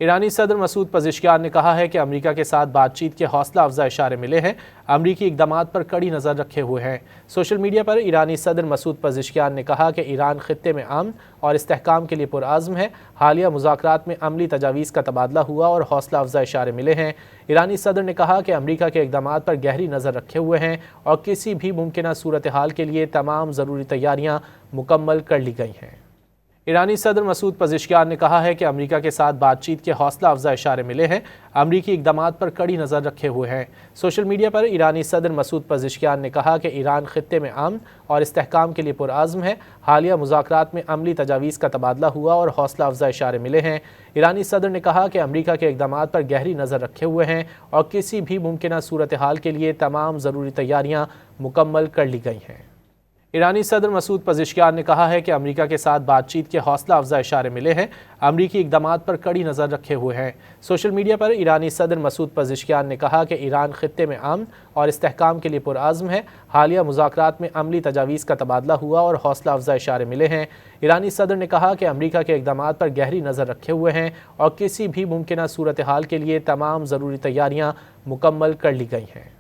ایرانی صدر Masoud Pezeshkian نے کہا ہے کہ امریکہ کے ساتھ بات چیت کے حوصلہ افزا اشارے ملے ہیں۔ امریکی اقدامات پر کڑی نظر رکھے ہوئے ہیں۔ سوشل میڈیا پر ایرانی صدر مسعود پزشکیان نے کہا کہ ایران خطے میں امن اور استحکام کے لیے پرعزم ہے۔ حالیہ مذاکرات میں عملی تجاویز کا تبادلہ ہوا اور حوصلہ افزا اشارے ملے ہیں۔ ایرانی صدر نے کہا کہ امریکہ کے اقدامات پر گہری نظر رکھے ہوئے ہیں اور کسی بھی ممکنہ صورتحال کے لیے تمام ضروری تیاریاں مکمل کر لی گئی ہیں۔ ایرانی صدر مسعود پزشکیان نے کہا ہے کہ امریکہ کے ساتھ بات چیت کے حوصلہ افزا اشارے ملے ہیں۔ امریکی اقدامات پر کڑی نظر رکھے ہوئے ہیں۔ سوشل میڈیا پر ایرانی صدر مسعود پزشکیان نے کہا کہ ایران خطے میں امن اور استحکام کے لیے پرعزم ہے۔ حالیہ مذاکرات میں عملی تجاویز کا تبادلہ ہوا اور حوصلہ افزا اشارے ملے ہیں۔ ایرانی صدر نے کہا کہ امریکہ کے اقدامات پر گہری نظر رکھے ہوئے ہیں اور کسی بھی ممکنہ صورتحال کے لیے تمام ضروری تیاریاں مکمل کر لی گئی ہیں۔ ایرانی صدر مسعود پزشکیان نے کہا ہے کہ امریکہ کے ساتھ بات چیت کے حوصلہ افزا اشارے ملے ہیں۔ امریکی اقدامات پر کڑی نظر رکھے ہوئے ہیں۔ سوشل میڈیا پر ایرانی صدر مسعود پزشکیان نے کہا کہ ایران خطے میں امن اور استحکام کے لیے پرعزم ہے۔ حالیہ مذاکرات میں عملی تجاویز کا تبادلہ ہوا اور حوصلہ افزا اشارے ملے ہیں۔ ایرانی صدر نے کہا کہ امریکہ کے اقدامات پر گہری نظر رکھے ہوئے ہیں اور کسی بھی ممکنہ صورتحال کے لیے تمام ضروری تیاریاں مکمل کر لی گئی ہیں۔